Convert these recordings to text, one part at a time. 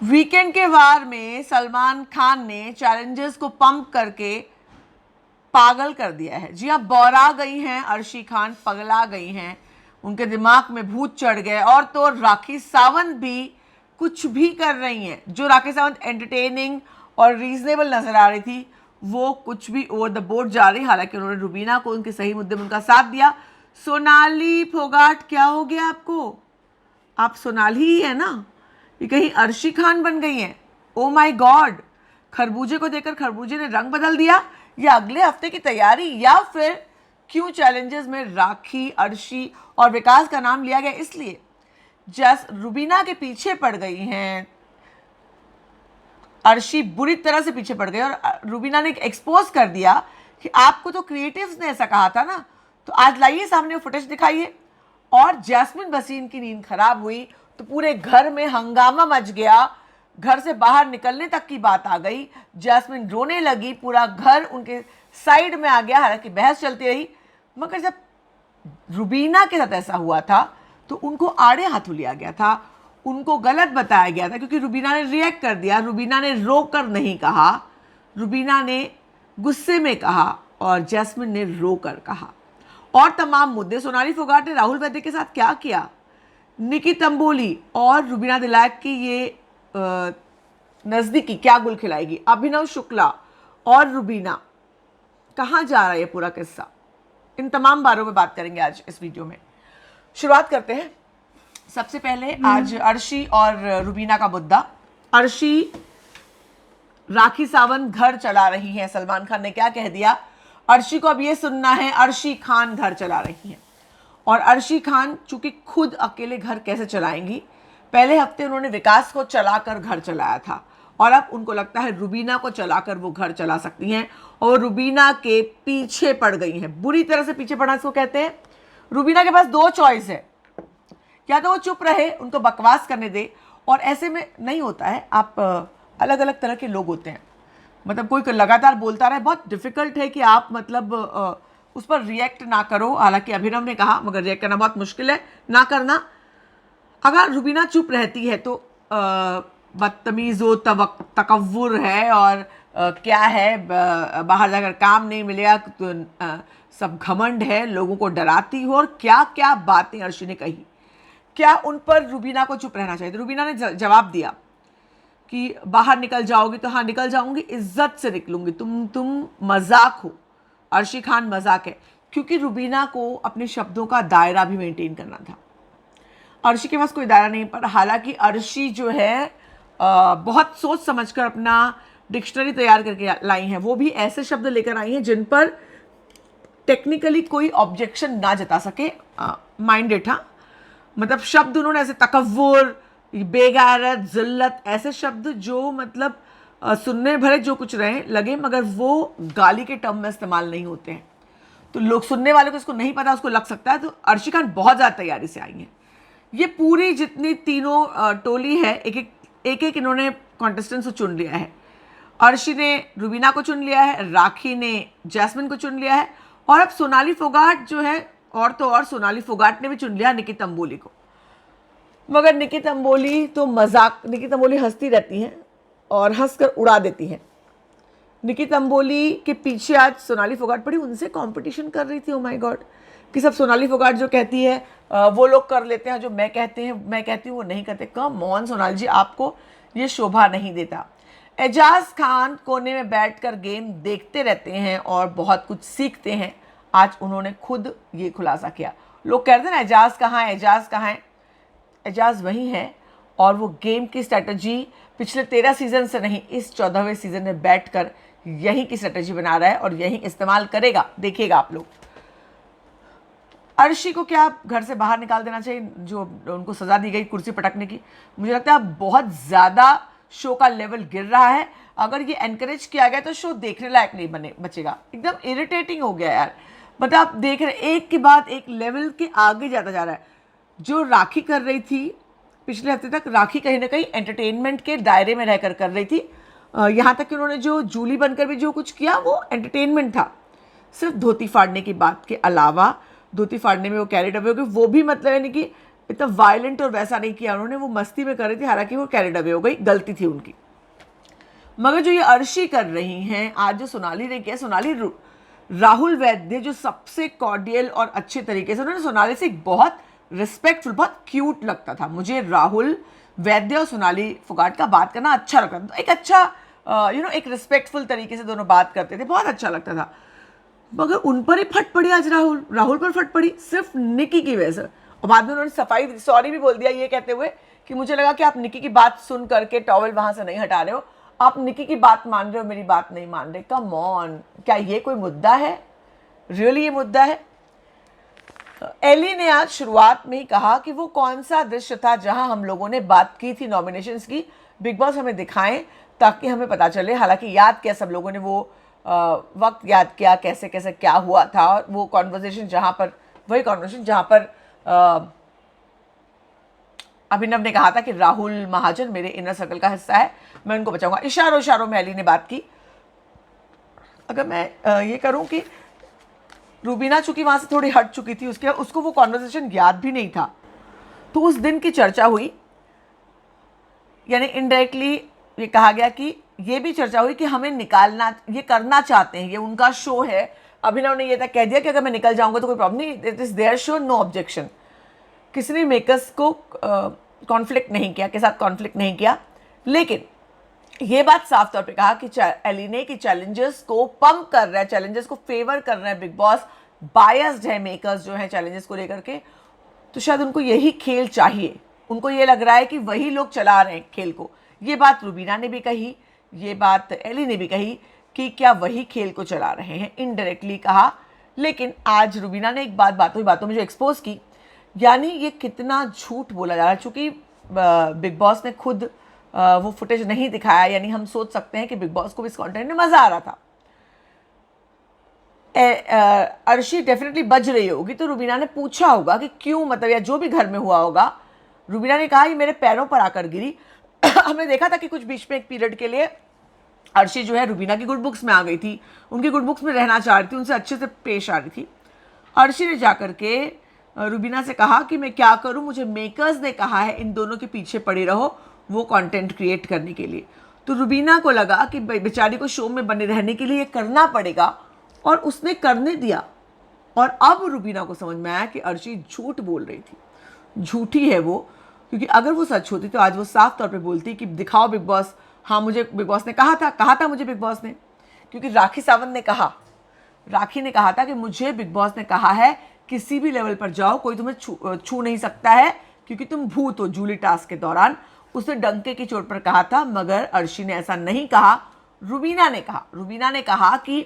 Weekend के वार में सलमान खान ने चैलेंजर्स को पंप करके पागल कर दिया है। जी हाँ, बौरा गई हैं अर्शी खान, पगला गई हैं, उनके दिमाग में भूत चढ़ गए। और तो राखी सावंत भी कुछ भी कर रही हैं। जो राखी सावंत एंटरटेनिंग और रीजनेबल नजर आ रही थी, वो कुछ भी ओवर द बोर्ड जा रही। हालांकि उन्होंने रुबीना को उनके सही मुद्दे में उनका साथ दिया। सोनाली फोगाट, क्या हो गया आपको? आप सोनाली ही है ना? ये कहीं अर्शी खान बन गई हैं? Oh my God! खरबूजे को देखकर खरबूजे ने रंग बदल दिया, या अगले हफ्ते की तैयारी, या फिर क्यों चैलेंजेस में राखी, अर्शी और विकास का नाम लिया गया इसलिए जस रुबीना के पीछे पड़ गई हैं। अर्शी बुरी तरह से पीछे पड़ गई और रुबीना ने एक्सपोज कर दिया कि आपको तो क्रिएटिव्स ने ऐसा कहा था ना। तो आज लाइए सामने फुटेज दिखाइए। और जैस्मिन भसीन की नींद खराब हुई तो पूरे घर में हंगामा मच गया। घर से बाहर निकलने तक की बात आ गई। जैस्मिन रोने लगी, पूरा घर उनके साइड में आ गया। हालांकि बहस चलती रही, मगर जब रुबीना के साथ ऐसा हुआ था तो उनको आड़े हाथों लिया गया था, उनको गलत बताया गया था, क्योंकि रुबीना ने रिएक्ट कर दिया। रुबीना ने रोकर नहीं कहा, रुबीना ने गुस्से में कहा और जैस्मिन ने रोकर कहा। और तमाम मुद्दे, सोनाली फोगाट ने राहुल वैद्य के साथ क्या किया, निकी तंबोली और रुबीना दिलायक की ये नज़दीकी क्या गुल खिलाएगी, अभिनव शुक्ला और रुबीना, कहाँ जा रहा है ये पूरा किस्सा, इन तमाम बारों में बात करेंगे आज इस वीडियो में। शुरुआत करते हैं। सबसे पहले आज अर्शी और रुबीना का मुद्दा। अर्शी राखी सावंत घर चला रही है, सलमान खान ने क्या कह दिया, अर्शी को अब ये सुनना है, अर्शी खान घर चला रही हैं। और अर्शी खान चूंकि खुद अकेले घर कैसे चलाएंगी, पहले हफ्ते उन्होंने विकास को चलाकर घर चलाया था और अब उनको लगता है रुबीना को चलाकर वो घर चला सकती हैं और रुबीना के पीछे पड़ गई हैं। बुरी तरह से पीछे पड़ना इसको कहते हैं। रुबीना के पास दो चॉइस है, या तो वो चुप रहे, उनको बकवास करने दे, और ऐसे में नहीं होता है। आप अलग अलग तरह के लोग होते हैं, मतलब कोई लगातार बोलता रहे, बहुत डिफिकल्ट है कि आप मतलब उस पर रिएक्ट ना करो। हालांकि अभिनव ने कहा, मगर रिएक्ट करना बहुत मुश्किल है, ना करना। अगर रुबीना चुप रहती है तो बदतमीज़ हो, तकव्वुर है, और क्या है, बाहर जाकर काम नहीं मिलेगा तो सब घमंड है, लोगों को डराती हो, और क्या क्या बातें अर्शी ने कही। क्या उन पर रुबीना को चुप रहना चाहिए? तो रुबीना ने जवाब दिया कि बाहर निकल जाओगी तो हाँ निकल जाऊंगी, इज्जत से निकलूंगी, तुम मजाक हो। अर्शी खान मजाक है, क्योंकि रुबीना को अपने शब्दों का दायरा भी मेंटेन करना था। अर्शी के पास कोई दायरा नहीं, पर हालांकि अर्शी जो है बहुत सोच समझकर अपना डिक्शनरी तैयार करके लाई हैं। वो भी ऐसे शब्द लेकर आई हैं जिन पर टेक्निकली कोई ऑब्जेक्शन ना जता सके। माइंडेड, हाँ, मतलब शब्द उन्होंने ऐसे तकव्वुर, बेगैरत, जिल्लत, ऐसे शब्द जो मतलब सुनने भले जो कुछ रहे लगे, मगर वो गाली के टर्म में इस्तेमाल नहीं होते हैं, तो लोग सुनने वाले को इसको नहीं पता, उसको लग सकता है। तो अर्शी खान बहुत ज़्यादा तैयारी से आई हैं। ये पूरी जितनी तीनों टोली है, एक एक इन्होंने कॉन्टेस्टेंट्स को चुन लिया है। अर्शी ने रुबीना को चुन लिया है, राखी ने जैस्मिन को चुन लिया है, और अब सोनाली फोगाट जो है, और तो और सोनाली फोगाट ने भी चुन लिया निकी तंबोली को। मगर निकी तंबोली तो मजाक, निकी तंबोली हंसती रहती हैं और हंसकर उड़ा देती हैं। निकी तंबोली के पीछे आज सोनाली फोगाट पड़ी, उनसे कंपटीशन कर रही थी। ओ माय गॉड, कि सब सोनाली फोगाट जो कहती है वो लोग कर लेते हैं, जो मैं कहती हूँ वो नहीं करते। कम ऑन सोनाली जी, आपको ये शोभा नहीं देता। एजाज खान कोने में बैठकर गेम देखते रहते हैं और बहुत कुछ सीखते हैं। आज उन्होंने खुद ये खुलासा किया। लोग कहते हैं ना एजाज कहाँ है, एजाज कहाँ है, एजाज वही है, और वो गेम की स्ट्रैटेजी पिछले 13 सीजन से नहीं, इस 14वें सीजन में बैठकर यही की स्ट्रैटेजी बना रहा है और यही इस्तेमाल करेगा, देखिएगा आप लोग। अर्शी को क्या घर से बाहर निकाल देना चाहिए, जो उनको सजा दी गई कुर्सी पटकने की? मुझे लगता है बहुत ज़्यादा शो का लेवल गिर रहा है। अगर ये एनकरेज किया गया तो शो देखने लायक नहीं बचेगा। एकदम इरिटेटिंग हो गया यार, मतलब आप देख रहे एक के बाद एक लेवल के आगे जाता जा रहा है। जो राखी कर रही थी पिछले हफ्ते तक, राखी कहीं ना कहीं एंटरटेनमेंट के दायरे में रहकर कर रही थी। यहाँ तक कि उन्होंने जो जूली बनकर भी जो कुछ किया वो एंटरटेनमेंट था। सिर्फ धोती फाड़ने की बात के अलावा, धोती फाड़ने में वो कैरिड अवे हो गए, वो भी मतलब यानी कि इतना वायलेंट और वैसा नहीं किया उन्होंने, वो मस्ती में कर रही थी, हालांकि वो कैरिड अवे हो गई, गलती थी उनकी। मगर जो ये अर्शी कर रही हैं आज, जो सोनाली ने किया, सोनाली राहुल वैद्य जो सबसे कॉर्डियल और अच्छे तरीके से, उन्होंने सोनाली से एक बहुत रिस्पेक्टफुल, बहुत क्यूट लगता था मुझे राहुल वैद्य और सोनाली फोगाट का बात करना अच्छा लगता था। एक अच्छा एक रिस्पेक्टफुल तरीके से दोनों बात करते थे, बहुत अच्छा लगता था। मगर उन पर ही फट पड़ी आज, राहुल पर फट पड़ी सिर्फ निकी की वजह से। और बाद में उन्होंने सफाई सॉरी भी बोल दिया ये कहते हुए कि मुझे लगा कि आप निकी की बात सुन करके टॉवल वहां से नहीं हटा रहे हो, आप निकी की बात मान रहे हो, मेरी बात नहीं मान रहे। कम ऑन, क्या ये कोई मुद्दा है? रियली ये मुद्दा है? एली ने आज शुरुआत में ही कहा कि वो कौन सा दृश्य था जहां हम लोगों ने बात की थी नॉमिनेशंस की, बिग बॉस हमें दिखाएं ताकि हमें पता चले। हालांकि याद किया सब लोगों ने, वो वक्त याद किया कैसे कैसे क्या हुआ था, और वो कॉन्वर्जेशन जहां पर, वही कॉन्वर्जेशन जहां पर अभिनव ने कहा था कि राहुल महाजन मेरे इनर सर्कल का हिस्सा है, मैं उनको बचाऊंगा। इशारों इशारों में एली ने बात की। अगर मैं ये करूं कि रूबीना चूंकि वहां से थोड़ी हट चुकी थी, उसको वो कॉन्वर्सेशन याद भी नहीं था, तो उस दिन की चर्चा हुई, यानी इनडायरेक्टली ये कहा गया कि ये भी चर्चा हुई कि हमें निकालना, ये करना चाहते हैं, ये उनका शो है। अभिनव ने ये तक कह दिया कि अगर मैं निकल जाऊंगा तो कोई प्रॉब्लम नहीं, it is there show, no objection. किसी ने मेकर्स को कॉन्फ्लिक्ट नहीं किया, के साथ कॉन्फ्लिक्ट नहीं किया, लेकिन ये बात साफ तौर पे कहा कि एली ने कि चैलेंजर्स को पंप कर रहा है, चैलेंजर्स को फेवर कर रहा है बिग बॉस, बायस्ड है मेकर्स जो है चैलेंजर्स को लेकर के, तो शायद उनको यही खेल चाहिए, उनको ये लग रहा है कि वही लोग चला रहे हैं खेल को। ये बात रूबीना ने भी कही, ये बात एली ने भी कही कि क्या वही खेल को चला रहे हैं, इनडायरेक्टली कहा। लेकिन आज रूबीना ने एक बातों में जो एक्सपोज की, यानी ये कितना झूठ बोला जा रहा है, चूंकि बिग बॉस ने खुद वो फुटेज नहीं दिखाया, यानी हम सोच सकते हैं कि बिग बॉस को भी इस कंटेंट में मजा आ रहा था। अर्शी डेफिनेटली बज रही होगी, तो रूबीना ने पूछा होगा कि क्यों, मतलब या जो भी घर में हुआ होगा। रूबीना ने कहा ये मेरे पैरों पर आकर गिरी। हमने देखा था कि कुछ बीच में एक पीरियड के लिए अर्शी जो है रूबीना की गुड बुक्स में आ गई थी, उनकी गुड बुक्स में रहना चाह रही थी, उनसे अच्छे से पेश आ रही थी। अर्शी ने जाकर के रूबीना से कहा कि मैं क्या करूं, मुझे मेकर्स ने कहा है इन दोनों के पीछे पड़ी रहो, वो कंटेंट क्रिएट करने के लिए। तो रूबीना को लगा कि बेचारी को शो में बने रहने के लिए ये करना पड़ेगा, और उसने करने दिया। और अब रूबीना को समझ में आया कि अर्शी झूठ बोल रही थी, झूठी है वो, क्योंकि अगर वो सच होती तो आज वो साफ तौर पे बोलती कि दिखाओ बिग बॉस, हाँ मुझे बिग बॉस ने कहा था मुझे बिग बॉस ने, क्योंकि राखी सावंत ने कहा, राखी ने कहा था कि मुझे बिग बॉस ने कहा है किसी भी लेवल पर जाओ कोई तुम्हें छू नहीं सकता है क्योंकि तुम भूत हो, जूली टास्क के दौरान उसने डंके की चोट पर कहा था। मगर अर्शी ने ऐसा नहीं कहा, रूबीना ने कहा कि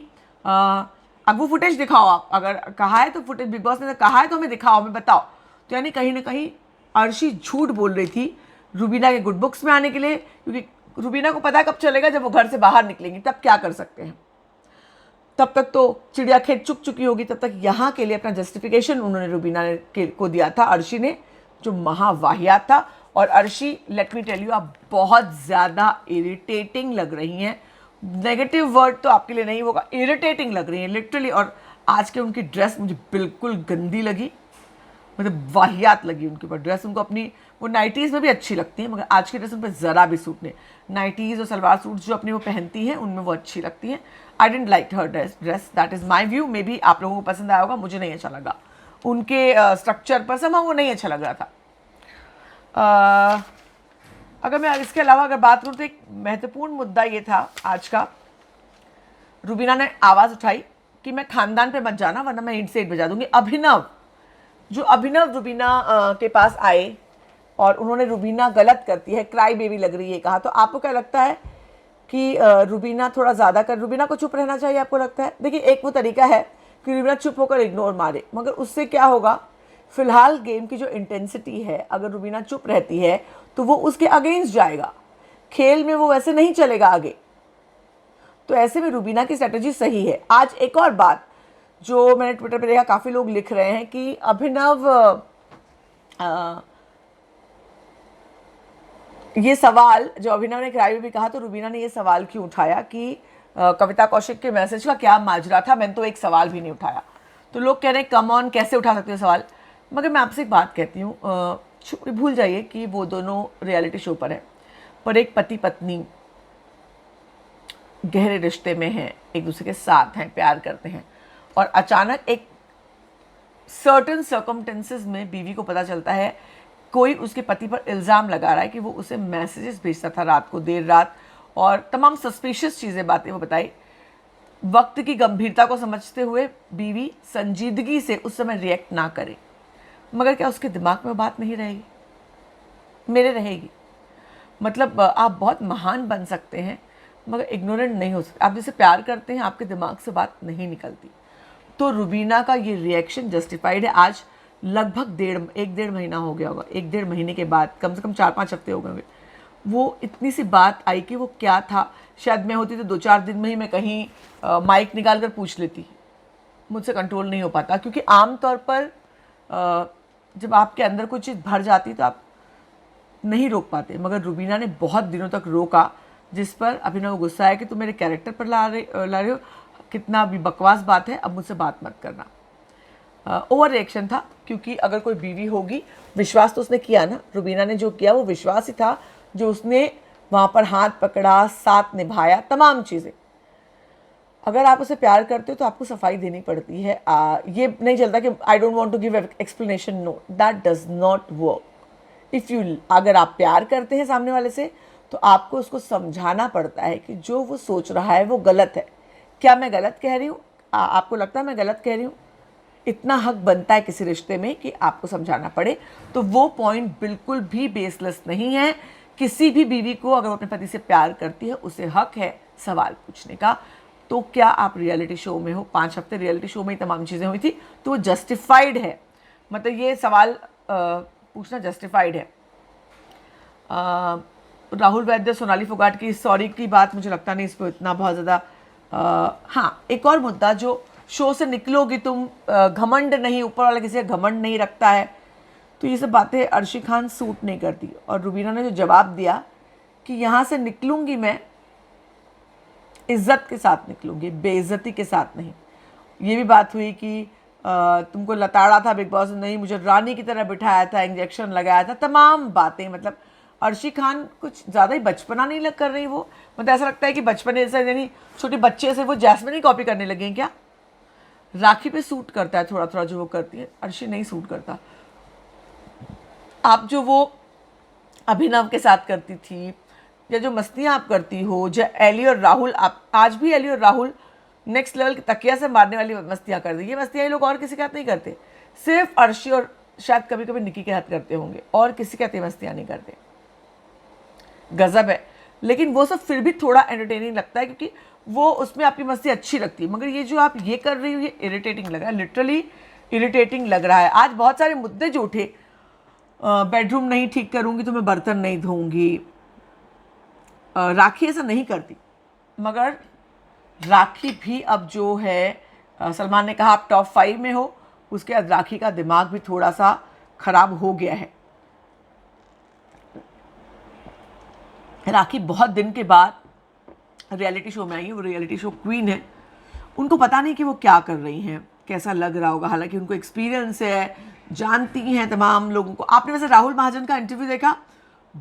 अब वो फुटेज दिखाओ, आप अगर कहा है तो फुटेज, बिग बॉस ने कहा है तो हमें दिखाओ, हमें बताओ। तो यानी कहीं ना कहीं अर्शी झूठ बोल रही थी रूबीना के गुड बुक्स में आने के लिए, क्योंकि रूबीना को पता कब चलेगा जब वो घर से बाहर निकलेंगी, तब क्या कर सकते हैं। तब तक तो चिड़िया खेत चुक चुकी होगी, तब तक यहाँ के लिए अपना जस्टिफिकेशन उन्होंने रूबीना को दिया था अर्शी ने, जो महावाहियात था। और Arshi, let me tell you, आप बहुत ज़्यादा इरिटेटिंग लग रही हैं, नेगेटिव वर्ड तो आपके लिए नहीं होगा, इरिटेटिंग लग रही हैं लिटरली। और आज के उनकी ड्रेस मुझे बिल्कुल गंदी लगी, मतलब वाहियात लगी उनके ऊपर ड्रेस। उनको अपनी वो नाइटीज़ में भी अच्छी लगती है, मगर आज की ड्रेस उन पर ज़रा भी सूट नहीं। नाइटीज़ और सलवार सूट जो अपनी वो पहनती हैं उनमें वो अच्छी लगती हैं। I don't like her dress, that is my view. Maybe आप लोगों को पसंद आया होगा, मुझे नहीं अच्छा लगा, उनके स्ट्रक्चर पर समा वो नहीं अच्छा लग रहा था। अगर मैं इसके अलावा अगर बात करूँ तो एक महत्वपूर्ण मुद्दा ये था आज का, रूबीना ने आवाज़ उठाई कि मैं खानदान पे मत जाना वरना मैं ईंट से ईंट बजा दूंगी। अभिनव रूबीना के पास आए और उन्होंने रूबीना गलत करती है, क्राई बेबी लग रही है कहा, तो आपको क्या लगता है कि रूबीना थोड़ा ज़्यादा रूबीना को चुप रहना चाहिए, आपको लगता है? देखिए, एक वो तरीका है कि रूबीना चुप होकर इग्नोर मारे, मगर उससे क्या होगा, फिलहाल गेम की जो इंटेंसिटी है, अगर रूबीना चुप रहती है तो वो उसके अगेंस्ट जाएगा, खेल में वो वैसे नहीं चलेगा आगे। तो ऐसे में रूबीना की स्ट्रेटजी सही है। आज एक और बात जो मैंने ट्विटर पे देखा, काफ़ी लोग लिख रहे हैं कि अभिनव ये सवाल जो अभिनव ने क्राई भी कहा, तो रूबीना ने ये सवाल क्यों उठाया कि कविता कौशिक के मैसेज का क्या माजरा था, मैंने तो एक सवाल भी नहीं उठाया। तो लोग कह रहे हैं कम ऑन, कैसे उठा सकते हो सवाल। मगर मैं आपसे एक बात कहती हूँ, भूल जाइए कि वो दोनों रियलिटी शो पर है, पर एक पति पत्नी गहरे रिश्ते में हैं, एक दूसरे के साथ हैं, प्यार करते हैं, और अचानक एक सर्टेन सर्कमटेंसेस में बीवी को पता चलता है कोई उसके पति पर इल्ज़ाम लगा रहा है कि वो उसे मैसेजेस भेजता था रात को, देर रात, और तमाम सस्पिशियस चीज़ें, बातें वो बताई। वक्त की गंभीरता को समझते हुए बीवी संजीदगी से उस समय रिएक्ट ना करे, मगर क्या उसके दिमाग में बात नहीं रहेगी? मेरे रहेगी। मतलब आप बहुत महान बन सकते हैं मगर इग्नोरेंट नहीं हो सकते। आप जिसे प्यार करते हैं आपके दिमाग से बात नहीं निकलती। तो रुबीना का ये रिएक्शन जस्टिफाइड है। आज लगभग एक डेढ़ महीना हो गया होगा, एक डेढ़ महीने के बाद, कम से कम 4-5 हफ्ते हो गए होंगे, वो इतनी सी बात आई कि वो क्या था। शायद मैं होती तो 2-4 दिन में ही मैं कहीं माइक निकाल कर पूछ लेती। मुझसे कंट्रोल नहीं हो पाता, क्योंकि आम तौर पर जब आपके अंदर कोई चीज़ भर जाती तो आप नहीं रोक पाते, मगर रुबीना ने बहुत दिनों तक रोका, जिस पर अभिनव गुस्सा है कि तुम मेरे कैरेक्टर पर ला रहे हो, कितना भी बकवास बात है, अब मुझसे बात मत करना। ओवर रिएक्शन था, क्योंकि अगर कोई बीवी होगी, विश्वास तो उसने किया ना, रुबीना ने जो किया वो विश्वास ही था, जो उसने वहाँ पर हाथ पकड़ा, साथ निभाया, तमाम चीज़ें। अगर आप उसे प्यार करते हो तो आपको सफाई देनी पड़ती है। ये नहीं चलता कि I don't want to give explanation, no, that does not work. अगर आप प्यार करते हैं सामने वाले से तो आपको उसको समझाना पड़ता है कि जो वो सोच रहा है वो गलत है। क्या मैं गलत कह रही हूँ? आपको लगता है मैं गलत कह रही हूँ? इतना हक बनता है किसी रिश्ते में कि आपको समझाना पड़े। तो वो पॉइंट बिल्कुल भी बेसलेस नहीं है। किसी भी बीवी को अगर वो अपने पति से प्यार करती है, उसे हक है सवाल पूछने का। तो क्या आप रियलिटी शो में हो? 5 हफ्ते रियलिटी शो में ही तमाम चीज़ें हुई थी, तो वो जस्टिफाइड है। मतलब ये सवाल पूछना जस्टिफाइड है। राहुल वैद्य, सोनाली फोगाट की सॉरी की बात मुझे लगता नहीं इस पर इतना बहुत ज़्यादा। हाँ, एक और मुद्दा, जो शो से निकलोगी तुम, घमंड नहीं, ऊपर वाला किसी का घमंड नहीं रखता है, तो ये सब बातें अर्शी खान सूट नहीं करती। और रुबीना ने जो जवाब दिया कि यहाँ से निकलूँगी मैं इज्जत के साथ निकलूँगी, बेइज्जती के साथ नहीं। ये भी बात हुई कि तुमको लताड़ा था बिग बॉस, नहीं, मुझे रानी की तरह बिठाया था, इंजेक्शन लगाया था, तमाम बातें। मतलब अर्शी खान कुछ ज़्यादा ही बचपना नहीं कर रही वो। मतलब ऐसा लगता है कि बचपने से, यानी छोटे बच्चे से वो जैस्मिन ही कॉपी करने लगे हैं क्या? राखी पे सूट करता है थोड़ा थोड़ा जो वो करती है, अर्शी नहीं सूट करता। आप जो वो अभिनव के साथ करती थी, या जो मस्तियाँ आप करती हो, जो एली और राहुल, आप आज भी एली और राहुल नेक्स्ट लेवल की तकिया से मारने वाली मस्तियाँ कर दी। ये मस्तियाँ ये लोग और किसी के हाथ नहीं करते, सिर्फ अर्शी और शायद कभी कभी निकी के हाथ करते होंगे, और किसी के हाथ ये मस्तियाँ नहीं करते। गजब है। लेकिन वो सब फिर भी थोड़ा एंटरटेनिंग लगता है, क्योंकि वो उसमें आपकी मस्ती अच्छी लगती है। मगर ये जो आप ये कर रही हो, ये इरिटेटिंग लग रहा है, लिटरली इरिटेटिंग लग रहा है। आज बहुत सारे मुद्दे जो उठे, बेडरूम नहीं ठीक करूँगी तो मैं बर्तन नहीं धोऊंगी। राखी ऐसा नहीं करती, मगर राखी भी अब जो है, सलमान ने कहा आप टॉप 5 में हो, उसके बाद राखी का दिमाग भी थोड़ा सा खराब हो गया है। राखी बहुत दिन के बाद रियलिटी शो में आई है, वो रियलिटी शो क्वीन है। उनको पता नहीं कि वो क्या कर रही हैं, कैसा लग रहा होगा, हालांकि उनको एक्सपीरियंस है, जानती हैं तमाम लोगों को। आपने वैसे राहुल महाजन का इंटरव्यू देखा?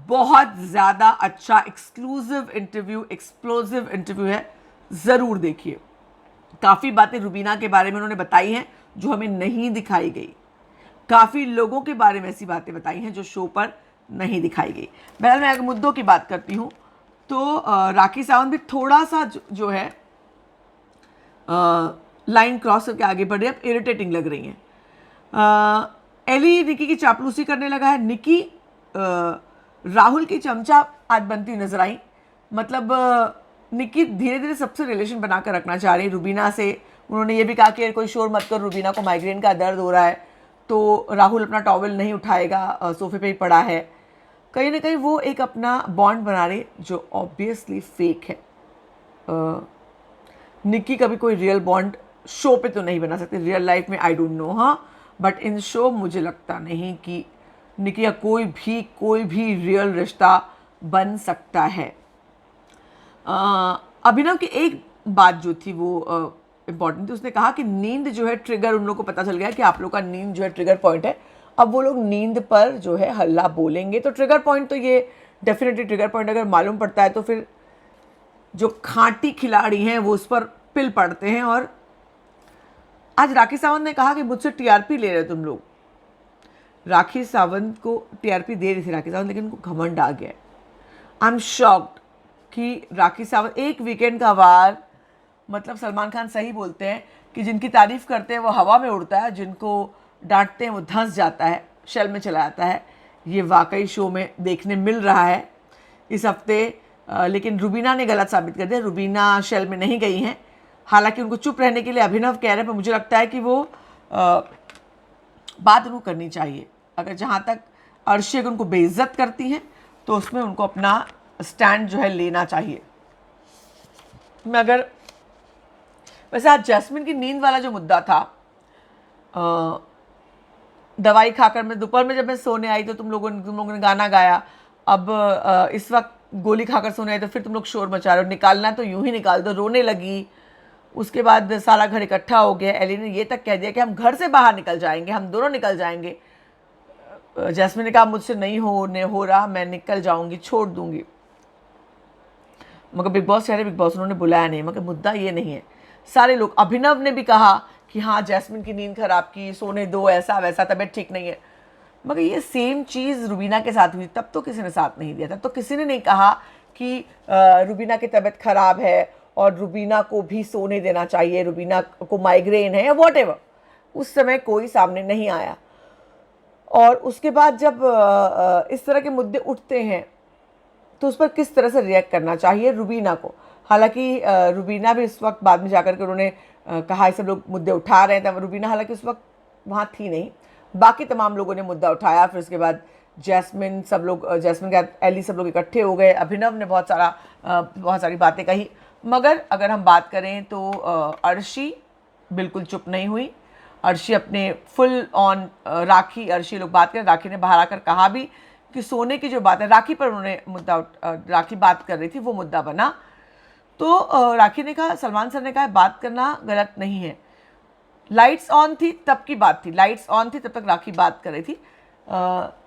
बहुत ज़्यादा अच्छा एक्सक्लूसिव इंटरव्यू, एक्सप्लोसिव इंटरव्यू है, ज़रूर देखिए। काफ़ी बातें रुबीना के बारे में उन्होंने बताई हैं जो हमें नहीं दिखाई गई। काफ़ी लोगों के बारे में ऐसी बातें बताई हैं जो शो पर नहीं दिखाई गई। बहरहाल मैं अगर मुद्दों की बात करती हूँ तो राखी सावंत भी थोड़ा सा जो है लाइन क्रॉस करके आगे बढ़ रही है, अब इरिटेटिंग लग रही हैं। एली निकी की चापलूसी करने लगा है। निकी राहुल की चमचा आज बनती नजर आई। मतलब निकी धीरे धीरे सबसे रिलेशन बनाकर रखना चाह रही है रुबीना से। उन्होंने ये भी कहा कि कोई शोर मत कर, रुबीना को माइग्रेन का दर्द हो रहा है, तो राहुल अपना टॉवल नहीं उठाएगा, सोफे पे ही पड़ा है। कहीं ना कहीं वो एक अपना बॉन्ड बना रहे जो ऑब्वियसली फेक है। निकी कभी कोई रियल बॉन्ड शो पे तो नहीं बना सकती, रियल लाइफ में आई डोंट नो, हाँ, बट इन शो मुझे लगता नहीं कि निकी का कोई भी रियल रिश्ता बन सकता है। अभिनव की एक बात जो थी वो इम्पॉर्टेंट थी। उसने कहा कि नींद जो है ट्रिगर, उन लोगों को पता चल गया कि आप लोग का नींद जो है ट्रिगर पॉइंट है, अब वो लोग नींद पर जो है हल्ला बोलेंगे। तो ट्रिगर पॉइंट तो ये डेफिनेटली ट्रिगर पॉइंट अगर मालूम पड़ता है तो फिर जो खांटी खिलाड़ी हैं वो उस पर पिल पड़ते हैं। और आज राखी सावंत ने कहा कि मुझसे टीआरपी ले रहे हो तुम लोग। राखी सावंत को टीआरपी दे रही थी राखी सावंत, लेकिन उनको घमंड आ गया। आई एम शॉक्ड कि राखी सावंत एक वीकेंड का वार, मतलब सलमान खान सही बोलते हैं कि जिनकी तारीफ करते हैं वो हवा में उड़ता है, जिनको डांटते हैं वो धंस जाता है, शेल में चला जाता है। ये वाकई शो में देखने मिल रहा है इस हफ्ते। लेकिन रुबीना ने गलत साबित कर दिया। रुबीना शेल में नहीं गई हैं, हालांकि उनको चुप रहने के लिए अभिनव कह रहे हैं, पर मुझे लगता है कि वो बात उनको करनी चाहिए। अगर जहाँ तक अर्शी अगर उनको बेइज्जत करती हैं तो उसमें उनको अपना स्टैंड जो है लेना चाहिए। मैं अगर वैसे आज जैस्मिन की नींद वाला जो मुद्दा था, दवाई खाकर मैं दोपहर में जब मैं सोने आई तो तुम लोगों ने गाना गाया। अब इस वक्त गोली खाकर सोने आई तो फिर तुम लोग शोर मचा रहे हो। निकालना तो यूं ही निकाल दो। रोने लगी, उसके बाद सारा घर इकट्ठा हो गया। एली ने ये तक कह दिया कि हम घर से बाहर निकल जाएंगे, हम दोनों निकल जाएंगे। जैस्मिन ने कहा मुझसे नहीं हो रहा, मैं निकल जाऊंगी, छोड़ दूंगी। मगर बिग बॉस कह रहे बिग बॉस उन्होंने बुलाया नहीं। मगर मुद्दा ये नहीं है। सारे लोग, अभिनव ने भी कहा कि हाँ जैस्मिन की नींद खराब की, सोने दो, ऐसा वैसा, तबीयत ठीक नहीं है। मगर ये सेम चीज़ रुबीना के साथ हुई, तब तो किसी ने साथ नहीं दिया था। तो किसी ने नहीं कहा कि रुबीना की तबीयत खराब है और रुबीना को भी सोने देना चाहिए, रुबीना को माइग्रेन है या वॉट। उस समय कोई सामने नहीं आया। और उसके बाद जब इस तरह के मुद्दे उठते हैं तो उस पर किस तरह से रिएक्ट करना चाहिए रुबीना को। हालांकि रुबीना भी इस वक्त बाद में जाकर के उन्होंने कहा ये सब लोग मुद्दे उठा रहे हैं, तब रुबीना हालांकि उस वक्त वहाँ थी नहीं, बाकी तमाम लोगों ने मुद्दा उठाया। फिर उसके बाद जैस्मिन के बाद एली सब लोग इकट्ठे हो गए। अभिनव ने बहुत सारी बातें कही। मगर अगर हम बात करें तो अर्शी बिल्कुल चुप नहीं हुई। अर्शी अपने फुल ऑन राखी, अर्शी लोग बात करें, राखी ने बाहर आकर कहा भी कि सोने की जो बात है, राखी पर उन्होंने राखी बात कर रही थी, वो मुद्दा बना। तो राखी ने कहा, सलमान सर ने कहा बात करना गलत नहीं है। लाइट्स ऑन थी तब की बात थी, लाइट्स ऑन थी तब तक राखी बात कर रही थी।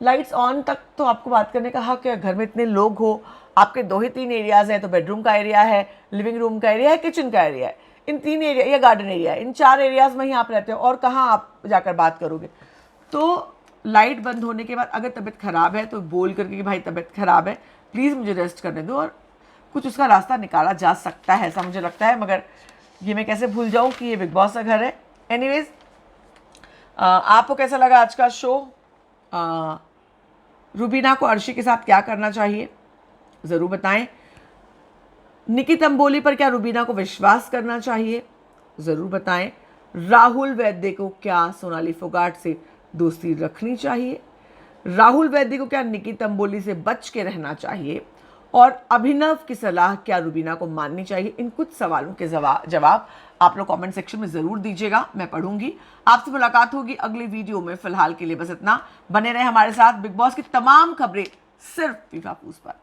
लाइट्स ऑन तक तो आपको बात करने का हक है। घर में इतने लोग हो, आपके 2 ही 3 एरियाज़ हैं, तो बेडरूम का एरिया है, लिविंग रूम का एरिया है, किचन का एरिया है, इन 3 एरिया या गार्डन एरिया है, इन 4 एरियाज़ में ही आप रहते हो और कहाँ आप जाकर बात करोगे। तो लाइट बंद होने के बाद अगर तबीयत ख़राब है तो बोल करके कि भाई तबीयत ख़राब है, प्लीज़ मुझे रेस्ट करने दो, और कुछ उसका रास्ता निकाला जा सकता है, ऐसा मुझे लगता है। मगर ये मैं कैसे भूल जाऊँ कि ये बिग बॉस का घर है। एनीवेज, आपको कैसा लगा आज का शो? रुबीना को अर्शी के साथ क्या करना चाहिए ज़रूर बताएं। निकी तंबोली पर क्या रुबीना को विश्वास करना चाहिए ज़रूर बताएं। राहुल वैद्य को क्या सोनाली फोगाट से दोस्ती रखनी चाहिए? राहुल वैद्य को क्या निकी तंबोली से बच के रहना चाहिए? और अभिनव की सलाह क्या रुबीना को माननी चाहिए? इन कुछ सवालों के जवाब आप लोग कमेंट सेक्शन में ज़रूर दीजिएगा, मैं पढ़ूंगी। आपसे मुलाकात होगी अगली वीडियो में। फिलहाल के लिए बस इतना। बने रहे हमारे साथ। बिग बॉस की तमाम खबरें सिर्फ फीफा फूस पर।